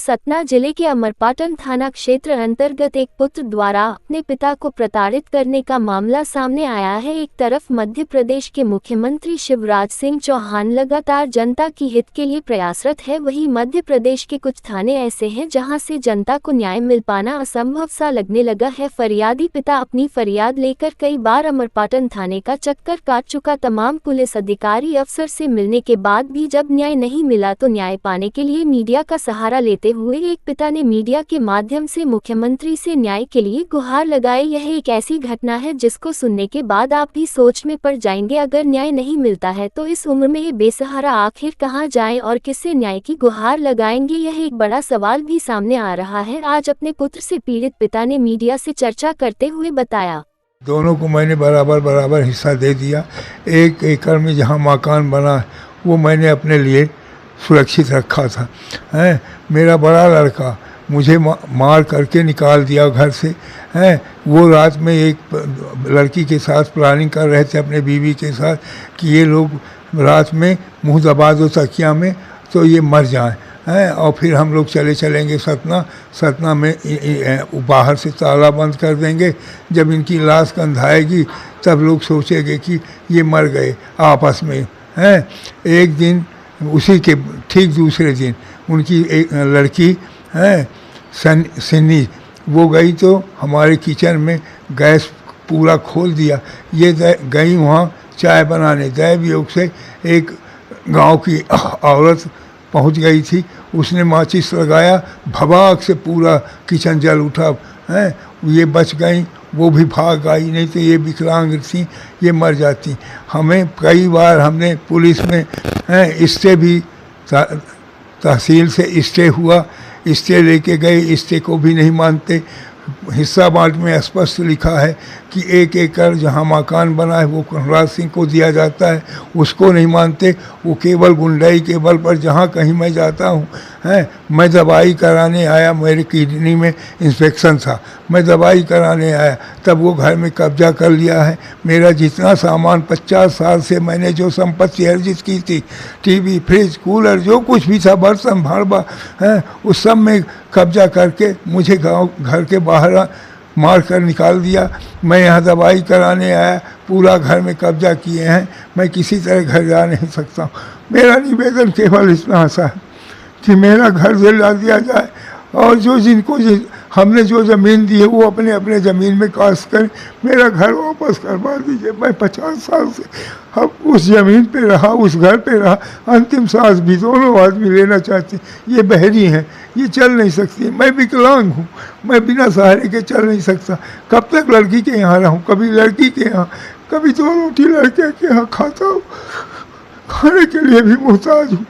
सतना जिले के अमरपाटन थाना क्षेत्र अंतर्गत एक पुत्र द्वारा अपने पिता को प्रताड़ित करने का मामला सामने आया है। एक तरफ मध्य प्रदेश के मुख्यमंत्री शिवराज सिंह चौहान लगातार जनता की हित के लिए प्रयासरत है, वहीं मध्य प्रदेश के कुछ थाने ऐसे हैं जहां से जनता को न्याय मिल पाना असंभव सा लगने लगा है। फरियादी पिता अपनी फरियाद लेकर कई बार अमरपाटन थाने का चक्कर काट चुका। तमाम पुलिस अधिकारी अफसर से मिलने के बाद भी जब न्याय नहीं मिला तो न्याय पाने के लिए मीडिया का सहारा लेते हुए एक पिता ने मीडिया के माध्यम से मुख्यमंत्री से न्याय के लिए गुहार लगाई। यह एक ऐसी घटना है जिसको सुनने के बाद आप भी सोच में पड़ जाएंगे। अगर न्याय नहीं मिलता है तो इस उम्र में ये बेसहारा आखिर कहां जाएं और किससे न्याय की गुहार लगाएंगे, यह एक बड़ा सवाल भी सामने आ रहा है। आज अपने पुत्र से पीड़ित पिता ने मीडिया से चर्चा करते हुए बताया, दोनों को मैंने बराबर हिस्सा दे दिया। 1 एकड़ में जहाँ मकान बना वो मैंने अपने लिए सुरक्षित रखा था। हैं, मेरा बड़ा लड़का मुझे मार करके निकाल दिया घर से। हैं, वो रात में एक लड़की के साथ प्लानिंग कर रहे थे अपने बीवी के साथ कि ये लोग रात में मुंह दबा दो तकिया में तो ये मर जाएं। हैं, और फिर हम लोग चलेंगे सतना में बाहर से ताला बंद कर देंगे। जब इनकी लाश गंधाएगी तब लोग सोचेंगे कि ये मर गए आपस में। हैं, एक दिन उसी के ठीक दूसरे दिन उनकी एक लड़की है सन्नी, वो गई तो हमारे किचन में गैस पूरा खोल दिया। ये गई वहाँ चाय बनाने, दैव योग से एक गांव की औरत पहुंच गई थी, उसने माचिस लगाया, भबाक से पूरा किचन जल उठा। हैं, ये बच गई, वो भी भाग आई, नहीं तो ये विकलांग थी, ये मर जाती। हमें कई बार हमने पुलिस में स्टे भी तहसील से स्टे हुआ, स्टे लेके गए, स्टे को भी नहीं मानते। हिस्सा बांट में स्पष्ट लिखा है कि 1 एकड़ जहाँ मकान बना है वो कन्हराज सिंह को दिया जाता है, उसको नहीं मानते। वो केवल गुंडाई के बल पर जहाँ कहीं मैं जाता हूँ, हैं, मैं दवाई कराने आया, मेरे किडनी में इंफेक्शन था, मैं दवाई कराने आया, तब वो घर में कब्जा कर लिया है। मेरा जितना सामान 50 साल से मैंने जो संपत्ति अर्जित की थी, टीवी, फ्रिज, कूलर, जो कुछ भी था, बर्तन भाड़बा, हैं, उस सब में कब्जा करके मुझे गाँव घर के बाहर मार कर निकाल दिया। मैं यहाँ दवाई कराने आया, पूरा घर में कब्जा किए हैं, मैं किसी तरह घर जा नहीं सकता हूँ। मेरा निवेदन केवल इतना सा है कि मेरा घर दिला दिया जाए और जो जिनको हमने जो ज़मीन दी है वो अपने अपने ज़मीन में काश्त करें, मेरा घर वापस करवा दीजिए। मैं 50 साल से अब उस ज़मीन पे रहा, उस घर पे रहा, अंतिम सांस भी दोनों आदमी लेना चाहते हैं। ये बहरी हैं, ये चल नहीं सकती, मैं विकलांग हूँ, मैं बिना सहारे के चल नहीं सकता। कब तक लड़की के यहाँ रहूँ, कभी लड़की के यहाँ, कभी 2 रोटी लड़के के यहाँ खाता हूँ, खाने के लिए भी मुहताज हूँ।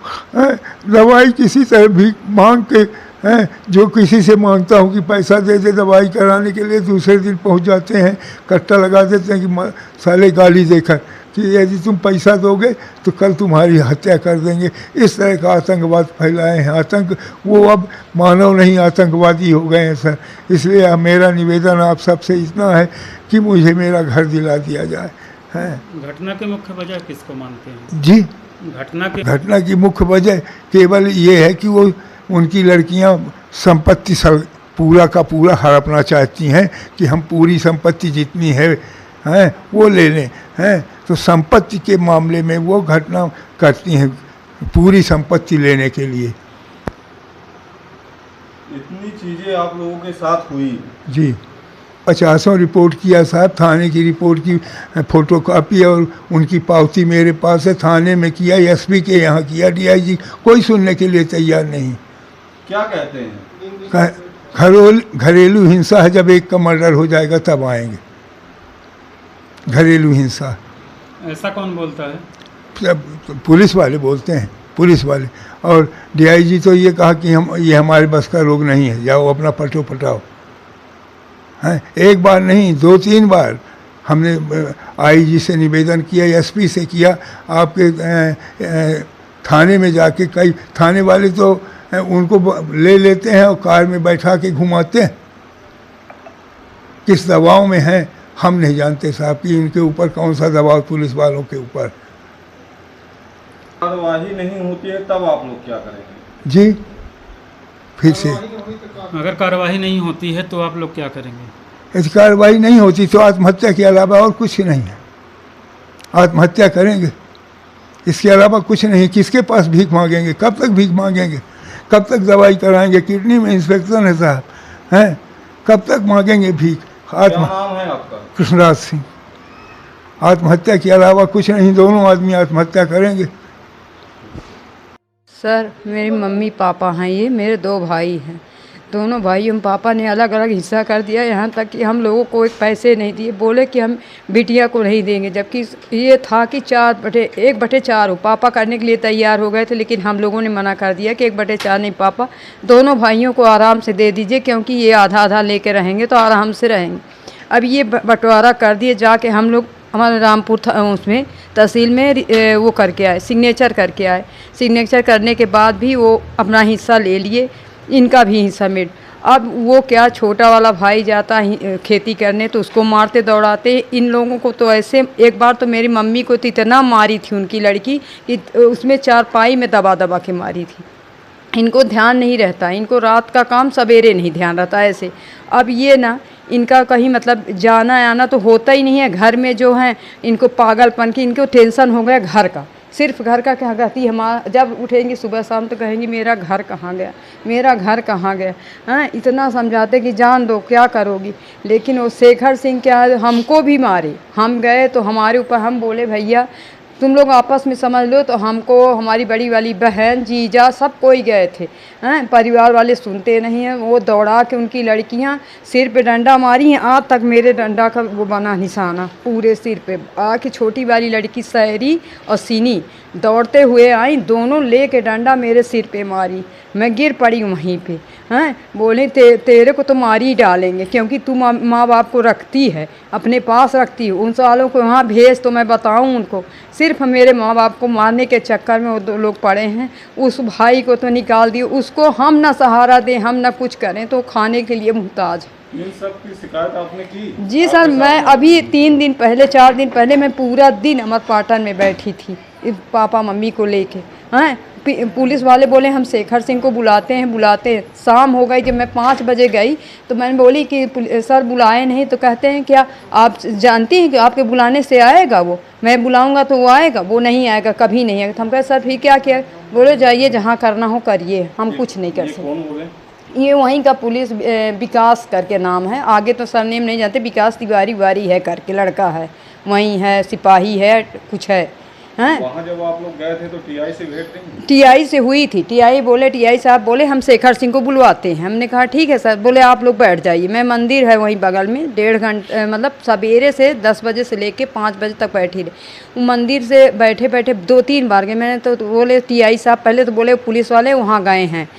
दवाई किसी तरह भी मांग के हैं, जो किसी से मांगता हूँ कि पैसा दे दे दवाई कराने के लिए, दूसरे दिन पहुँच जाते हैं, कट्टा लगा देते हैं कि साले गाली देकर कि यदि तुम पैसा दोगे तो कल तुम्हारी हत्या कर देंगे। इस तरह का आतंकवाद फैलाए हैं। आतंक वो अब मानव नहीं आतंकवादी हो गए हैं सर। इसलिए मेरा निवेदन आप सबसे इतना है कि मुझे मेरा घर दिला दिया जाए। हैं, घटना की मुख्य वजह किसको मानते हैं जी? घटना की मुख्य वजह केवल ये है कि वो उनकी लड़कियां संपत्ति पूरा का पूरा हड़पना चाहती हैं कि हम पूरी संपत्ति जितनी है वो ले लें। हैं, तो संपत्ति के मामले में वो घटना करती हैं पूरी संपत्ति लेने के लिए। इतनी चीज़ें आप लोगों के साथ हुई? जी, 50 रिपोर्ट किया साहब, थाने की रिपोर्ट की फोटोकॉपी और उनकी पावती मेरे पास है। थाने में किया, एसपी के यहाँ किया, डीआईजी, कोई सुनने के लिए तैयार नहीं। क्या कहते हैं? घरेलू हिंसा है, जब एक का मर्डर हो जाएगा तब आएंगे। घरेलू हिंसा ऐसा कौन बोलता है? पुलिस वाले बोलते हैं, पुलिस वाले। और डीआईजी तो ये कहा कि ये हमारे बस का रोग नहीं है, जाओ अपना पटाओ। हैं, एक बार नहीं 2-3 बार हमने आईजी से निवेदन किया, एसपी से किया, आपके थाने में जाके कई थाने वाले तो उनको ले लेते हैं और कार में बैठा के घुमाते हैं। किस दबाव में हैं हम नहीं जानते साहब कि इनके ऊपर कौन सा दबाव पुलिस वालों के ऊपर। कार्रवाई नहीं होती है तब आप लोग क्या करेंगे? जी, फिर से। अगर कार्रवाई नहीं होती है तो आप लोग क्या करेंगे? यदि कार्रवाई नहीं होती तो आत्महत्या के अलावा और कुछ नहीं है, आत्महत्या करेंगे, इसके अलावा कुछ नहीं। किसके पास भीख मांगेंगे? कब तक भीख मांगेंगे? कब तक दवाई कराएंगे? किडनी में इंस्पेक्शन है साहब, हैं? कब तक मांगेंगे भीख? क्या नाम है आपका? कृष्णराज सिंह। आत्महत्या के अलावा कुछ नहीं, दोनों आदमी आत्महत्या करेंगे। सर मेरी मम्मी पापा हैं, ये मेरे 2 भाई हैं। दोनों भाइयों पापा ने अलग अलग हिस्सा कर दिया, यहाँ तक कि हम लोगों को एक पैसे नहीं दिए, बोले कि हम बिटिया को नहीं देंगे, जबकि ये था कि 1/4 हो। पापा करने के लिए तैयार हो गए थे, लेकिन हम लोगों ने मना कर दिया कि 1/4 नहीं पापा, दोनों भाइयों को आराम से दे दीजिए, क्योंकि ये आधा आधा लेके रहेंगे तो आराम से रहेंगे। अब ये बंटवारा कर दिए, जाके हम लोग हमारे रामपुर उसमें तहसील में वो करके आए, सिग्नेचर करके आए। सिग्नेचर करने के बाद भी वो अपना हिस्सा ले लिए, इनका भी हिस्सा मिल। अब वो क्या, छोटा वाला भाई जाता है खेती करने तो उसको मारते दौड़ाते। इन लोगों को तो ऐसे, एक बार तो मेरी मम्मी को तो इतना मारी थी उनकी लड़की कि उसमें चारपाई में दबा दबा के मारी थी। इनको ध्यान नहीं रहता, इनको रात का काम सवेरे नहीं ध्यान रहता ऐसे। अब ये ना, इनका कहीं मतलब जाना आना तो होता ही नहीं है। घर में जो है इनको पागलपन की, इनको टेंशन हो गया घर का, सिर्फ घर का। क्या कहती हमारा, जब उठेंगी सुबह शाम तो कहेंगी मेरा घर कहाँ गया, मेरा घर कहाँ गया। हाँ, इतना समझाते कि जान दो, क्या करोगी। लेकिन वो शेखर सिंह क्या है, हमको भी मारे। हम गए तो हमारे ऊपर, हम बोले भैया तुम लोग आपस में समझ लो, तो हमको हमारी बड़ी वाली बहन जीजा सब कोई गए थे। हैं, परिवार वाले सुनते नहीं हैं। वो दौड़ा के उनकी लड़कियां सिर पे डंडा मारी हैं, आज तक मेरे डंडा का वो बना निशाना पूरे सिर पे। आके छोटी वाली लड़की सहरी और सीनी दौड़ते हुए आई, दोनों ले के डंडा मेरे सिर पे मारी। मैं गिर पड़ी वहीं पे। हैं, बोले तेरे को तो मारी ही डालेंगे, क्योंकि तू माँ बाप को रखती है, अपने पास रखती है, उन सालों को वहाँ भेज तो मैं बताऊँ उनको। सिर्फ मेरे माँ बाप को मारने के चक्कर में वो 2 लोग पड़े हैं। उस भाई को तो निकाल दिए, उसको हम ना सहारा दें, हम ना कुछ करें, तो खाने के लिए मुहताज। इन सब की शिकायत आपने की? जी सर, मैं अभी 3 दिन पहले 4 दिन पहले मैं पूरा दिन अमरपाटन में बैठी थी पापा मम्मी को लेके। हैं, पुलिस वाले बोले हम शेखर सिंह को बुलाते हैं। शाम हो गई, जब मैं 5 बजे गई तो मैंने बोली कि सर बुलाए नहीं, तो कहते हैं क्या आप जानती हैं कि आपके बुलाने से आएगा वो, मैं बुलाऊंगा तो वो आएगा, वो नहीं आएगा, कभी नहीं आएगा। तो हम कहे सर फिर क्या किया, बोले जाइए जहाँ करना हो करिए, हम कुछ नहीं कर सकते। कौन बोले? ये वहीं का पुलिस, विकास करके नाम है, आगे तो सरनेम नहीं जानते, विकास तिवारी है करके लड़का है, वहीं है, सिपाही है, कुछ है। हैं, वहाँ जब आप लोग गए थे तो टीआई से भेंट नहीं? टीआई से हुई थी। टीआई साहब बोले हम शेखर सिंह को बुलवाते हैं। हमने कहा ठीक है सर। बोले आप लोग बैठ जाइए, मैं मंदिर है वहीं बगल में, 1.5 घंटे मतलब सवेरे से 10 बजे से लेके 5 बजे तक बैठी रही। मंदिर से बैठे बैठे 2-3 बार गए मैंने, तो बोले टीआई साहब पहले तो बोले पुलिस वाले वहाँ गए हैं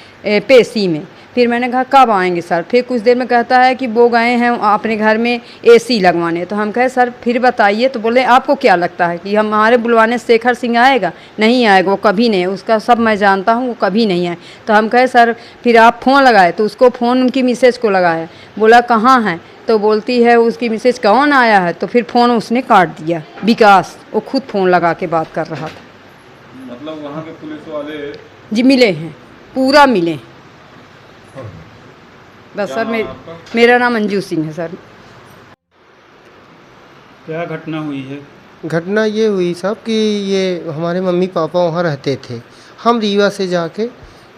पेशी में। फिर मैंने कहा कब आएंगे सर? फिर कुछ देर में कहता है कि वो गए हैं अपने घर में एसी लगवाने। तो हम कहे सर फिर बताइए। तो बोले आपको क्या लगता है कि हमारे बुलवाने शेखर सिंह आएगा? नहीं आएगा, वो कभी नहीं, उसका सब मैं जानता हूँ, वो कभी नहीं आए। तो हम कहे सर फिर आप फ़ोन लगाए, तो उसको फ़ोन उनकी मिसेज को लगाया। बोला कहाँ है? तो बोलती है उसकी मिसेज कौन आया है? तो फिर फ़ोन उसने काट दिया। विकास वो खुद फ़ोन लगा के बात कर रहा था। मतलब वहाँ के पुलिस वाले जी मिले हैं, पूरा मिले। बस सर मेरा नाम अंजू सिंह है सर। क्या घटना हुई है? घटना ये हुई साहब कि ये हमारे मम्मी पापा वहाँ रहते थे, हम रीवा से जाके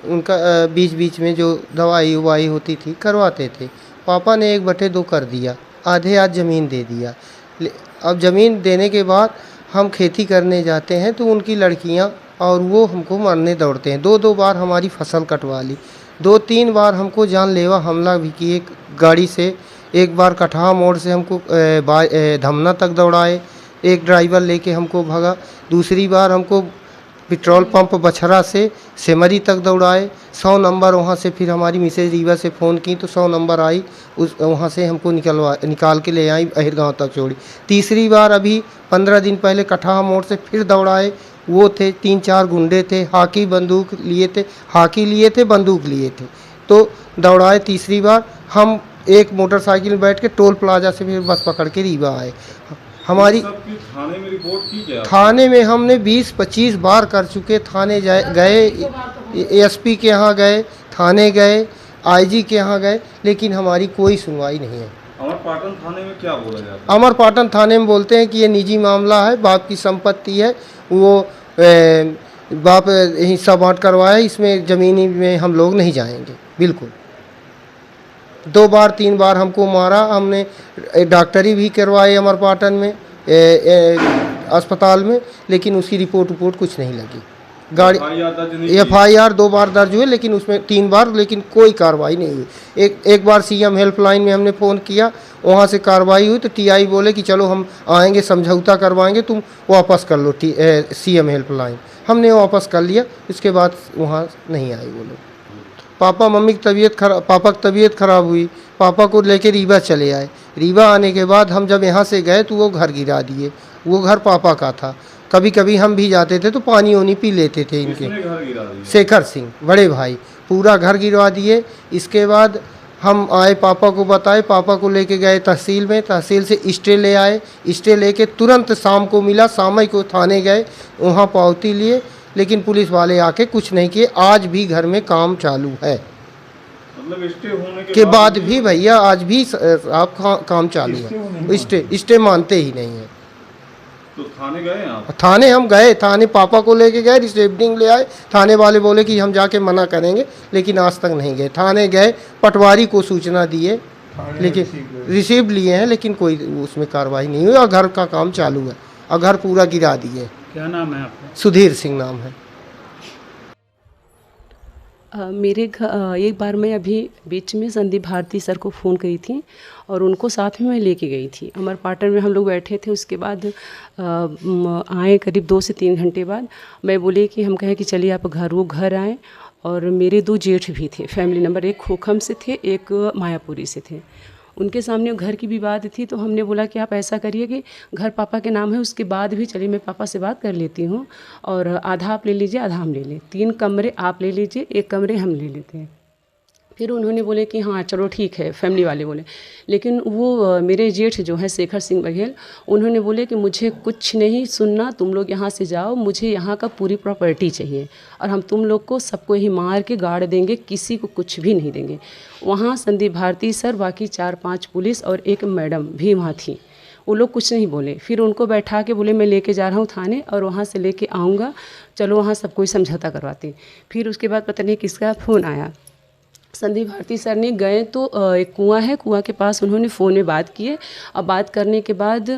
उनका बीच बीच में जो दवाई उवाई होती थी करवाते थे। पापा ने 1/2 कर दिया, आधे आज ज़मीन दे दिया। अब ज़मीन देने के बाद हम खेती करने जाते हैं तो उनकी लड़कियाँ और वो हमको मारने दौड़ते हैं। 2 बार हमारी फसल कटवा ली, 2-3 बार हमको जानलेवा हमला भी किए गाड़ी से। एक बार कटहा मोड़ से हमको धमना तक दौड़ाए, एक ड्राइवर लेके हमको भगा। दूसरी बार हमको पेट्रोल पंप बछरा से सेमरी तक दौड़ाए। 100 नंबर वहाँ से फिर हमारी मिसेज रीवा से फ़ोन की तो 100 नंबर आई, उस वहाँ से हमको निकाल के ले आई, अहिर गाँव तक छोड़ी। तीसरी बार अभी 15 दिन पहले कटहा मोड़ से फिर दौड़ाए। वो थे 3-4 गुंडे थे, हाकी बंदूक लिए थे, बंदूक लिए थे, तो दौड़ाए। तीसरी बार हम एक मोटरसाइकिल में बैठ के टोल प्लाजा से फिर बस पकड़ के रीवा आए। हमारी थाने में रिपोर्ट की क्या? थाने में हमने 20-25 बार कर चुके। थाने गए, एसपी के यहाँ गए, थाने गए, आईजी के यहाँ गए, लेकिन हमारी कोई सुनवाई नहीं है। अमरपाटन थाने में क्या बोला जाता है? अमरपाटन थाने में बोलते हैं कि ये निजी मामला है, बाप की संपत्ति है, वो बाप हिस्सा बांट करवाए, इसमें ज़मीनी में हम लोग नहीं जाएंगे बिल्कुल। 2 बार 3 बार हमको मारा, हमने डॉक्टरी भी करवाई अमरपाटन में अस्पताल में, लेकिन उसकी रिपोर्ट कुछ नहीं लगी। गाड़ी FIR 2 बार दर्ज हुए, लेकिन उसमें 3 बार, लेकिन कोई कार्रवाई नहीं हुई। एक बार CM हेल्पलाइन में हमने फ़ोन किया, वहाँ से कार्रवाई हुई तो TI बोले कि चलो हम आएंगे, समझौता करवाएंगे, तुम वापस कर लो CM हेल्पलाइन। हमने वापस कर लिया, उसके बाद वहाँ नहीं आए वो लोग। पापा मम्मी की तबीयत खराब, पापा की तबीयत खराब हुई, पापा को लेके रीवा चले आए। रीवा आने के बाद हम जब यहाँ से गए तो वो घर गिरा दिए। वो घर पापा का था, कभी कभी हम भी जाते थे तो पानी वानी पी लेते थे इनके। किसने घर गिरा दिया? शेखर सिंह बड़े भाई पूरा घर गिरवा दिए। इसके बाद हम आए, पापा को बताए, पापा को लेके गए तहसील में, तहसील से स्टे ले आए। स्टे लेके तुरंत शाम को मिला, शाम को थाने गए, वहाँ पावती लिए, लेकिन पुलिस वाले आके कुछ नहीं किए। आज भी घर में काम चालू है, मतलब स्टे होने के बाद भी भैया आज भी आप काम चालू है। स्टे मानते ही नहीं है। तो थाने गए आप? थाने हम गए, थाने पापा को लेके गए, रिसिप्टिंग ले आए। थाने वाले बोले कि हम जाके मना करेंगे, लेकिन आज तक नहीं गए। थाने गए, पटवारी को सूचना दिए, लेकिन रिसीव लिए हैं, लेकिन कोई उसमें कार्रवाई नहीं हुई और घर का काम चालू है और घर पूरा गिरा दिए। क्या नाम है आपका? सुधीर सिंह नाम है। एक बार मैं अभी बीच में संदीप भारती सर को फ़ोन करी थी और उनको साथ में मैं लेके गई थी। अमरपाटन में हम लोग बैठे थे, उसके बाद आए करीब 2 से 3 घंटे बाद। मैं बोली कि हम कहे कि चलिए आप वो घर आए, और मेरे 2 जेठ भी थे, फैमिली नंबर, एक खोखम से थे, एक मायापुरी से थे। उनके सामने घर की भी बात थी, तो हमने बोला कि आप ऐसा करिए कि घर पापा के नाम है, उसके बाद भी चलिए मैं पापा से बात कर लेती हूँ, और आधा आप ले लीजिए, आधा हम ले लें, 3 कमरे आप ले लीजिए, 1 कमरे हम ले लेते हैं। फिर उन्होंने बोले कि हाँ चलो ठीक है, फैमिली वाले बोले। लेकिन वो मेरे जेठ जो है शेखर सिंह बघेल, उन्होंने बोले कि मुझे कुछ नहीं सुनना, तुम लोग यहाँ से जाओ, मुझे यहाँ का पूरी प्रॉपर्टी चाहिए, और हम तुम लोग को सबको ही मार के गाड़ देंगे, किसी को कुछ भी नहीं देंगे। वहाँ संदीप भारती सर, बाकी 4-5 पुलिस और एक मैडम भी वहाँ थी, वो लोग कुछ नहीं बोले। फिर उनको बैठा के बोले मैं लेके जा रहा हूँ थाने, और वहाँ से लेके आऊँगा, चलो वहाँ सब कोई समझौता करवाते। फिर उसके बाद पता नहीं किसका फ़ोन आया, संदीप भारती सर ने गए तो एक कुआं है, कुआं के पास उन्होंने फ़ोन में बात किए। अब बात करने के बाद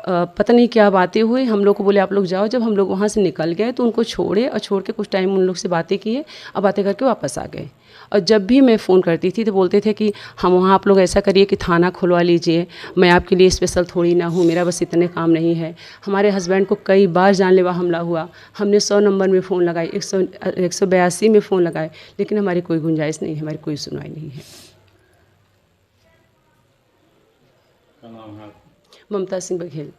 पता नहीं क्या बातें हुई, हम लोग को बोले आप लोग जाओ। जब हम लोग वहाँ से निकल गए तो उनको छोड़े, और छोड़ के कुछ टाइम उन लोग से बातें किए, और बातें करके वापस आ गए। और जब भी मैं फ़ोन करती थी तो बोलते थे कि हम वहाँ, आप लोग ऐसा करिए कि थाना खुलवा लीजिए, मैं आपके लिए स्पेशल थोड़ी ना हूँ, मेरा बस इतने काम नहीं है। हमारे हस्बैंड को कई बार जानलेवा हमला हुआ, हमने 100 नंबर में फ़ोन लगाए, 182 में फ़ोन लगाए, लेकिन हमारी कोई गुंजाइश नहीं है, हमारी कोई सुनवाई नहीं है। क्या नाम है? ममता सिंह बघेल।